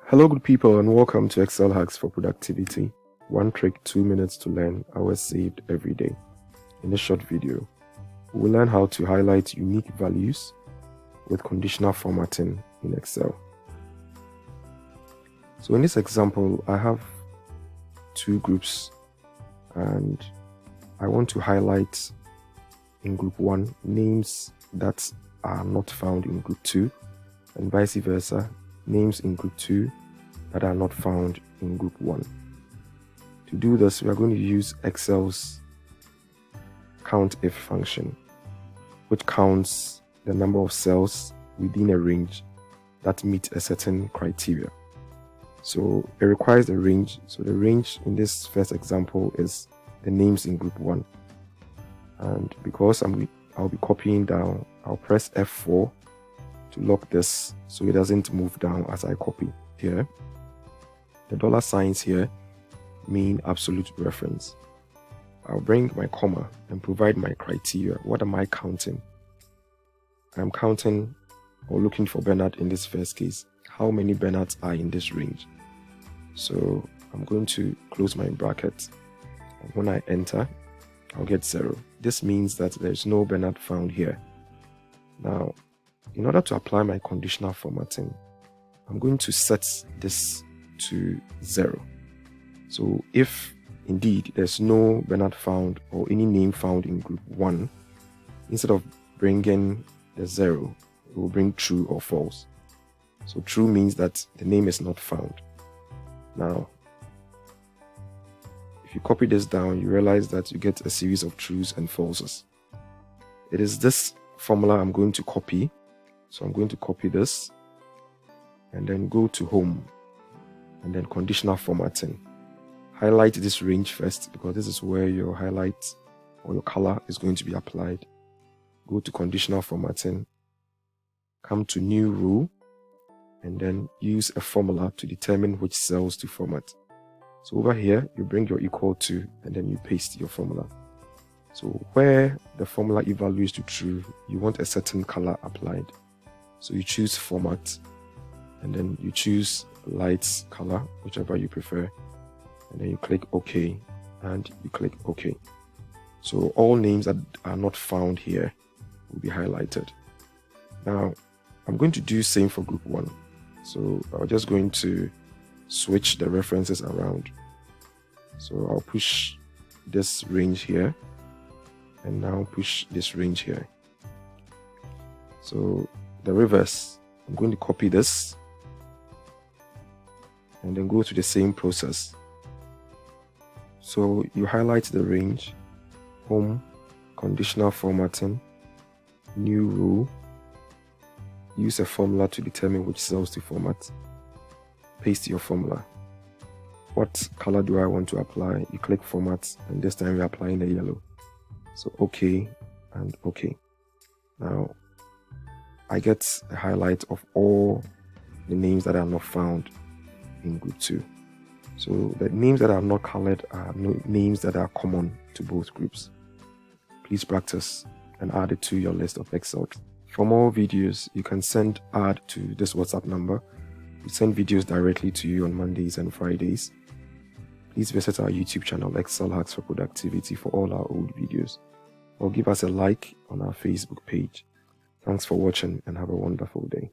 Hello good people and welcome to Excel Hacks for Productivity. One trick, 2 minutes to learn, hours saved every day. In this short video, we will learn how to highlight unique values with conditional formatting in Excel. So in this example, I have two groups and I want to highlight in group 1 names that are not found in group 2 and vice versa, names in group 2 that are not found in group 1. To do this, we are going to use Excel's COUNTIF function, which counts the number of cells within a range that meet a certain criteria. So it requires a range. So the range in this first example is the names in group 1. And because I'll be copying down, I'll press F4 to lock this so it doesn't move down as I copy here. The dollar signs here mean absolute reference. I'll bring my comma and provide my criteria. What am I counting? I'm counting or looking for Bernard in this first case. How many Bernards are in this range? So I'm going to close my bracket, and when I enter, I'll get 0. This means that there's no Bernard found here. Now, in order to apply my conditional formatting, I'm going to set this to 0. So if indeed there's no Bernard found or any name found in group 1, instead of bringing the 0, it will bring true or false. So true means that the name is not found. Now, if you copy this down, you realize that you get a series of trues and falses. It is this formula I'm going to copy. So I'm going to copy this and then go to Home and then Conditional Formatting. Highlight this range first because this is where your highlight or your color is going to be applied. Go to Conditional Formatting, come to New Rule, and then use a formula to determine which cells to format. So over here, you bring your equal to and then you paste your formula. So where the formula evaluates to true, you want a certain color applied. So you choose Format and then you choose light color, whichever you prefer, and then you click OK and you click OK. So all names that are not found here will be highlighted. Now I'm going to do same for group 1. So I'm just going to switch the references around. So I'll push this range here and now push this range here. So the reverse, I'm going to copy this and then go to the same process. So you highlight the range, Home, Conditional Formatting, New Rule, use a formula to determine which cells to format, paste your formula. What color do I want to apply? You click Format and this time we're applying the yellow. So OK and OK. Now I get a highlight of all the names that are not found in group 2. So the names that are not colored are names that are common to both groups. Please practice and add it to your list of Excel. For more videos, you can send ad to this WhatsApp number. We send videos directly to you on Mondays and Fridays. Please visit our YouTube channel, Excel Hacks for Productivity, for all our old videos. Or give us a like on our Facebook page. Thanks for watching and have a wonderful day.